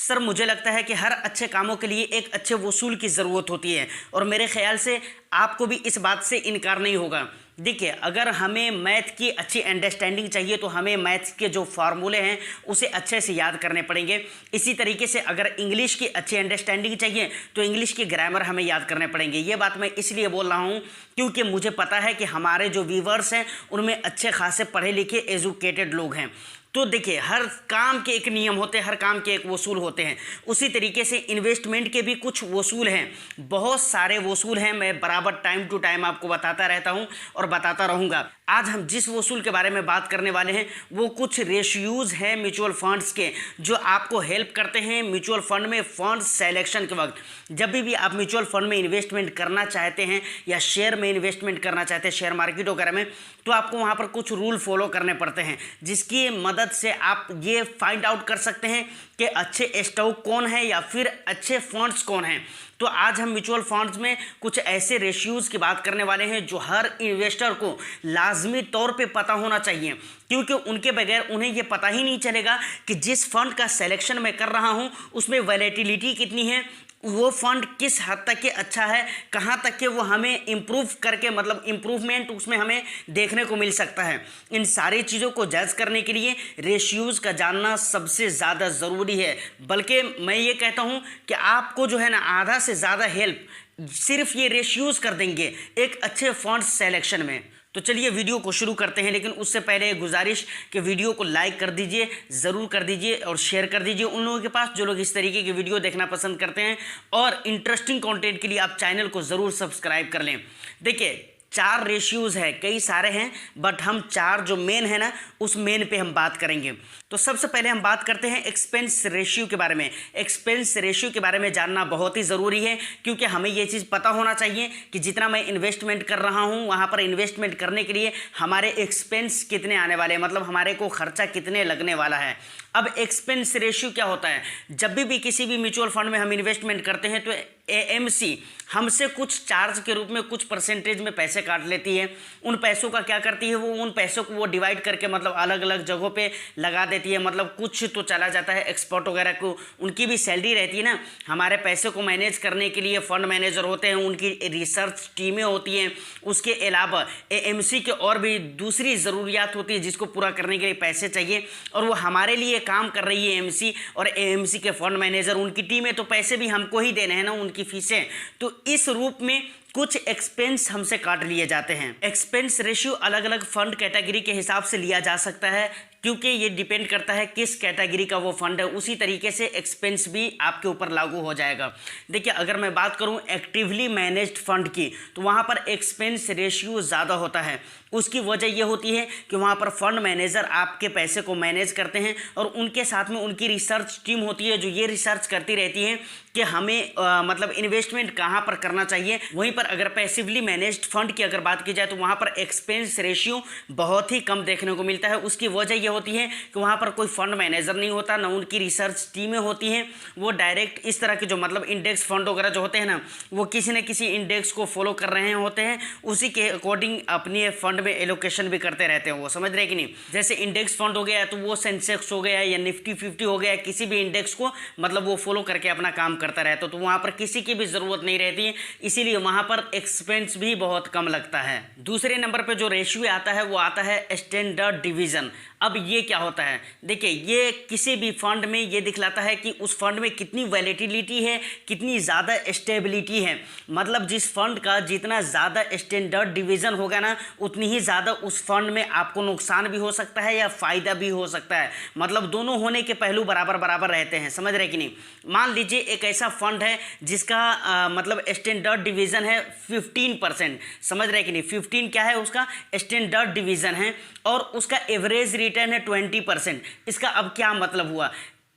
Sir मुझे लगता है कि हर अच्छे कामों के लिए एक अच्छे वसूल की ज़रूरत होती है और मेरे ख्याल से आपको भी इस बात से इनकार नहीं होगा। देखिए, अगर हमें मैथ की अच्छी अंडरस्टैंडिंग चाहिए तो हमें मैथ्स के जो फार्मूले हैं उसे अच्छे से याद करने पड़ेंगे। इसी तरीके से अगर इंग्लिश की अच्छी अंडरस्टैंडिंग चाहिए तो इंग्लिश की ग्रामर हमें याद करने पड़ेंगे। ये बात मैं इसलिए बोल रहा हूँ क्योंकि मुझे पता है कि हमारे जो व्यूवर्स हैं उनमें अच्छे खासे पढ़े लिखे एजुकेटेड लोग हैं। तो देखिए, हर काम के एक नियम होते हैं, हर काम के एक वसूल होते हैं। उसी तरीके से इन्वेस्टमेंट के भी कुछ वसूल हैं, बहुत सारे वसूल हैं। मैं बराबर टाइम टू टाइम आपको बताता रहता हूं और बताता रहूंगा। आज हम जिस वसूल के बारे में बात करने वाले हैं वो कुछ रेशियोज हैं म्यूचुअल फंड्स के, जो आपको हेल्प करते हैं म्यूचुअल फंड में फंड सेलेक्शन के वक्त। जब भी आप म्यूचुअल फंड में इन्वेस्टमेंट करना चाहते हैं या शेयर में इन्वेस्टमेंट करना चाहते हैं, शेयर मार्केट वगैरह में, तो आपको वहाँ पर कुछ रूल फॉलो करने पड़ते हैं जिसकी मदद से आप ये फाइंड आउट कर सकते हैं कि अच्छे स्टॉक कौन है या फिर अच्छे फंड्स कौन हैं। तो आज हम म्यूचुअल फंड्स में कुछ ऐसे रेशियोज की बात करने वाले हैं जो हर इन्वेस्टर को लाजमी तौर पे पता होना चाहिए, क्योंकि उनके बगैर उन्हें ये पता ही नहीं चलेगा कि जिस फंड का सिलेक्शन मैं कर रहा हूँ उसमें वैलेटिलिटी कितनी है, वो फंड किस हद तक के अच्छा है, कहाँ तक के वो हमें इम्प्रूव करके मतलब इम्प्रूवमेंट उसमें हमें देखने को मिल सकता है। इन सारी चीज़ों को जज करने के लिए रेशियोज़ का जानना सबसे ज़्यादा ज़रूरी है। बल्कि मैं ये कहता हूँ कि आपको जो है ना आधा से ज़्यादा हेल्प सिर्फ ये रेशियोज़ कर देंगे एक अच्छे फंड सेलेक्शन में। तो चलिए वीडियो को शुरू करते हैं, लेकिन उससे पहले एक गुजारिश कि वीडियो को लाइक कर दीजिए, ज़रूर कर दीजिए और शेयर कर दीजिए उन लोगों के पास जो लोग इस तरीके की वीडियो देखना पसंद करते हैं। और इंटरेस्टिंग कंटेंट के लिए आप चैनल को ज़रूर सब्सक्राइब कर लें। देखिए, 4 रेशियोज़ है, कई सारे हैं बट हम 4 जो मेन है ना उस मेन पे हम बात करेंगे। तो सबसे पहले हम बात करते हैं एक्सपेंस रेशियो के बारे में। एक्सपेंस रेशियो के बारे में जानना बहुत ही ज़रूरी है, क्योंकि हमें ये चीज़ पता होना चाहिए कि जितना मैं इन्वेस्टमेंट कर रहा हूँ वहाँ पर इन्वेस्टमेंट करने के लिए हमारे एक्सपेंस कितने आने वाले हैं, मतलब हमारे को खर्चा कितने लगने वाला है। अब एक्सपेंस रेशियो क्या होता है? जब भी किसी भी म्यूचुअल फंड में हम इन्वेस्टमेंट करते हैं तो एएमसी हमसे कुछ चार्ज के रूप में कुछ परसेंटेज में पैसे काट लेती है। उन पैसों का क्या करती है, वो उन पैसों को वो डिवाइड करके मतलब अलग अलग जगहों पे लगा देती है। मतलब कुछ तो चला जाता है एक्सपर्ट वगैरह को, उनकी भी सैलरी रहती है ना। हमारे पैसे को मैनेज करने के लिए फंड मैनेजर होते हैं, उनकी रिसर्च टीमें होती हैं। उसके अलावा एएमसी के और भी दूसरी ज़रूरियात होती है जिसको पूरा करने के लिए पैसे चाहिए, और वो हमारे लिए काम कर रही है एएमसी। और एएमसी के फंड मैनेजर उनकी टीमें, तो पैसे भी हमको ही देने हैं ना, उनकी फीसें। तो इस रूप में कुछ एक्सपेंस हमसे काट लिए जाते हैं। एक्सपेंस रेशियो अलग अलग फंड कैटेगरी के हिसाब से लिया जा सकता है, क्योंकि ये डिपेंड करता है किस कैटेगरी का वो फंड है, उसी तरीके से एक्सपेंस भी आपके ऊपर लागू हो जाएगा। देखिए, अगर मैं बात करूं एक्टिवली मैनेज्ड फंड की, तो वहाँ पर एक्सपेंस रेशियो ज़्यादा होता है। उसकी वजह यह होती है कि वहाँ पर फंड मैनेजर आपके पैसे को मैनेज करते हैं और उनके साथ में उनकी रिसर्च टीम होती है जो ये रिसर्च करती रहती है कि हमें मतलब इन्वेस्टमेंट कहाँ पर करना चाहिए। वहीं पर अगर पैसिवली मैनेज्ड फंड की अगर बात की जाए तो वहाँ पर एक्सपेंस रेशियो बहुत ही कम देखने को मिलता है। उसकी वजह यह होती है कि वहाँ पर कोई फंड मैनेजर नहीं होता, ना उनकी रिसर्च टीमें होती हैं। वो डायरेक्ट इस तरह के जो मतलब इंडेक्स फंड वगैरह जो होते हैं ना, वो किसी न किसी इंडेक्स को फॉलो कर रहे होते हैं, उसी के अकॉर्डिंग अपने फंड में एलोकेशन भी करते रहते हैं। वो समझ रहे कि नहीं? जैसे इंडेक्स फंड हो गया तो वो सेंसेक्स हो गया या निफ्टी 50 हो गया, किसी भी इंडेक्स को मतलब वो फॉलो करके अपना काम करता रहता है, तो वहाँ पर किसी की भी ज़रूरत नहीं रहती है, इसीलिए वहाँ पर एक्सपेंस भी बहुत कम लगता है। दूसरे नंबर पर जो रेशियो आता है वो आता है स्टैंडर्ड डिवीज़न। अब ये क्या होता है? देखिए, ये किसी भी फंड में ये दिखलाता है कि उस फंड में कितनी वैलेटिलिटी है, कितनी ज़्यादा स्टेबिलिटी है। मतलब जिस फंड का जितना ज़्यादा स्टैंडर्ड डिवीज़न होगा ना, उतनी ही ज़्यादा उस फंड में आपको नुकसान भी हो सकता है या फ़ायदा भी हो सकता है। मतलब दोनों होने के पहलू बराबर बराबर रहते हैं। समझ रहे कि नहीं? मान लीजिए एक ऐसा फंड है जिसका मतलब स्टैंडर्ड डिवीज़न है 15%। समझ रहे कि नहीं? 15 क्या है? उसका स्टैंडर्ड डिवीज़न है और उसका एवरेज रिटर्न है 20%। इसका अब क्या मतलब हुआ?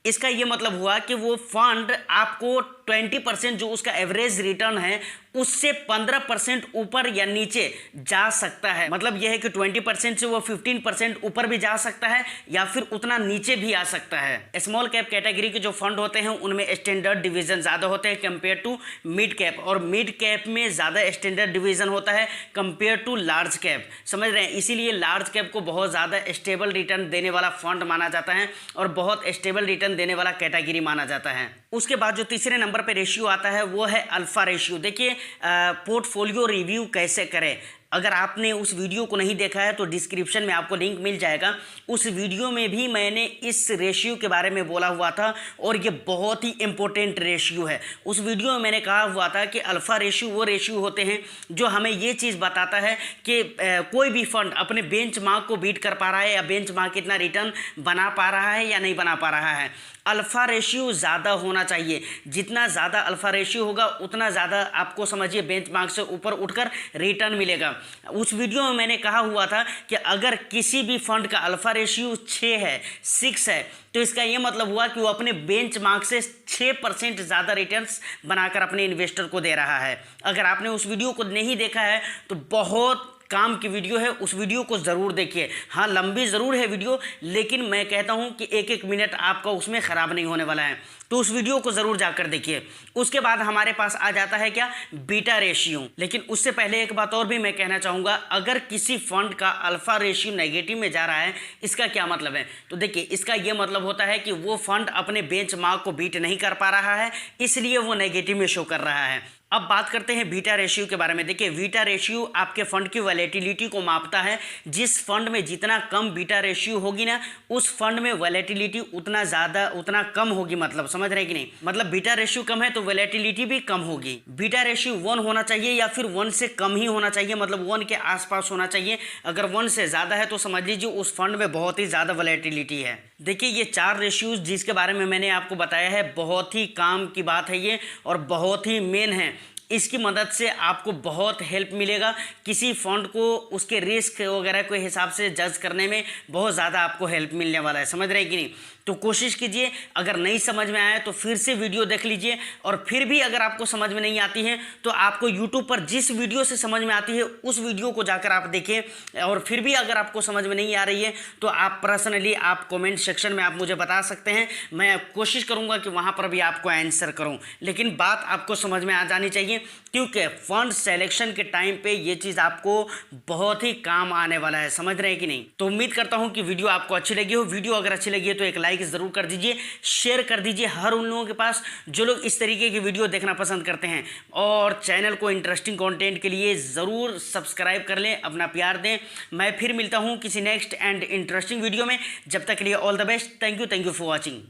इसका ये मतलब हुआ कि वो फंड आपको 20% जो उसका एवरेज रिटर्न है उससे 15% ऊपर या नीचे जा सकता है। मतलब यह है कि 20% से वो 15% ऊपर भी जा सकता है या फिर उतना नीचे भी आ सकता है। स्मॉल कैप कैटेगरी के जो फंड होते हैं उनमें स्टैंडर्ड डिवीज़न ज़्यादा होते हैं कंपेयर टू मिड कैप, और मिड कैप में ज़्यादा स्टैंडर्ड डिवीज़न होता है कंपेयर टू लार्ज कैप। समझ रहे हैं? इसीलिए लार्ज कैप को बहुत ज़्यादा स्टेबल रिटर्न देने वाला फंड माना जाता है और बहुत स्टेबल रिटर्न देने वाला कैटेगरी माना जाता है। उसके बाद जो तीसरे नंबर पे रेशियो आता है वो है अल्फा रेशियो। देखिए पोर्टफोलियो रिव्यू कैसे करें, अगर आपने उस वीडियो को नहीं देखा है तो डिस्क्रिप्शन में आपको लिंक मिल जाएगा। उस वीडियो में भी मैंने इस रेशियो के बारे में बोला हुआ था और ये बहुत ही इंपॉर्टेंट रेशियो है। उस वीडियो में मैंने कहा हुआ था कि अल्फा रेशियो वो रेशियो होते हैं जो हमें ये चीज़ बताता है कि कोई भी फंड अपने बेंचमार्क को बीट कर पा रहा है या बेंचमार्क कितना रिटर्न बना पा रहा है या नहीं बना पा रहा है। अल्फा रेशियो ज़्यादा होना चाहिए, जितना ज़्यादा अल्फा रेशियो होगा उतना ज़्यादा आपको समझिए बेंचमार्क से ऊपर उठकर रिटर्न मिलेगा। उस वीडियो में मैंने कहा हुआ था कि अगर किसी भी फंड का अल्फा रेशियो 6 है, 6 है, तो इसका ये मतलब हुआ कि वो अपने बेंचमार्क से 6% ज़्यादा रिटर्न्स बनाकर अपने इन्वेस्टर को दे रहा है। अगर आपने उस वीडियो को नहीं देखा है तो बहुत काम की वीडियो है, उस वीडियो को ज़रूर देखिए। हाँ लंबी ज़रूर है वीडियो, लेकिन मैं कहता हूँ कि एक एक मिनट आपका उसमें ख़राब नहीं होने वाला है, तो उस वीडियो को ज़रूर जाकर देखिए। उसके बाद हमारे पास आ जाता है क्या, बीटा रेशियो। लेकिन उससे पहले एक बात और भी मैं कहना चाहूँगा, अगर किसी फंड का अल्फा रेशियो नेगेटिव में जा रहा है, इसका क्या मतलब है? तो देखिए इसका ये मतलब होता है कि वो फंड अपने बेंचमार्क को बीट नहीं कर पा रहा है, इसलिए वो नेगेटिव में शो कर रहा है। अब बात करते हैं बीटा रेशियो के बारे में। देखिए बीटा रेशियो आपके फंड की वैलेटिलिटी को मापता है। जिस फंड में जितना कम बीटा रेशियो होगी ना, उस फंड में वैलेटिलिटी उतना कम होगी। मतलब समझ रहे कि नहीं? मतलब बीटा रेशियो कम है तो वैलेटिलिटी भी कम होगी। बीटा रेशियो 1 होना चाहिए या फिर 1 से कम ही होना चाहिए, मतलब 1 के आसपास होना चाहिए। अगर 1 से ज़्यादा है तो समझ लीजिए उस फंड में बहुत ही ज़्यादा वैलेटिलिटी है। देखिए ये 4 रेशियोज जिसके बारे में मैंने आपको बताया है, बहुत ही काम की बात है ये और बहुत ही मेन है। इसकी मदद से आपको बहुत हेल्प मिलेगा। किसी फंड को उसके रिस्क वगैरह के हिसाब से जज करने में बहुत ज़्यादा आपको हेल्प मिलने वाला है। समझ रहे हैं कि नहीं? तो कोशिश कीजिए, अगर नहीं समझ में आया तो फिर से वीडियो देख लीजिए, और फिर भी अगर आपको समझ में नहीं आती है तो आपको यूट्यूब पर जिस वीडियो से समझ में आती है उस वीडियो को जाकर आप देखें। और फिर भी अगर आपको समझ में नहीं आ रही है तो आप पर्सनली आप कमेंट सेक्शन में आप मुझे बता सकते हैं, मैं कोशिश करूँगा कि वहाँ पर भी आपको आंसर करूँ। लेकिन बात आपको समझ में आ जानी चाहिए, क्योंकि फंड सेलेक्शन के टाइम पे ये चीज़ आपको बहुत ही काम आने वाला है। समझ रहे हैं कि नहीं? तो उम्मीद करता हूँ कि वीडियो आपको अच्छी लगी हो। वीडियो अगर अच्छी लगी है तो एक लाइक ज़रूर कर दीजिए, शेयर कर दीजिए हर उन लोगों के पास जो लोग इस तरीके की वीडियो देखना पसंद करते हैं, और चैनल को इंटरेस्टिंग कंटेंट के लिए ज़रूर सब्सक्राइब कर लें, अपना प्यार दें। मैं फिर मिलता हूँ किसी नेक्स्ट एंड इंटरेस्टिंग वीडियो में। जब तक के लिए all the best. Thank you for watching.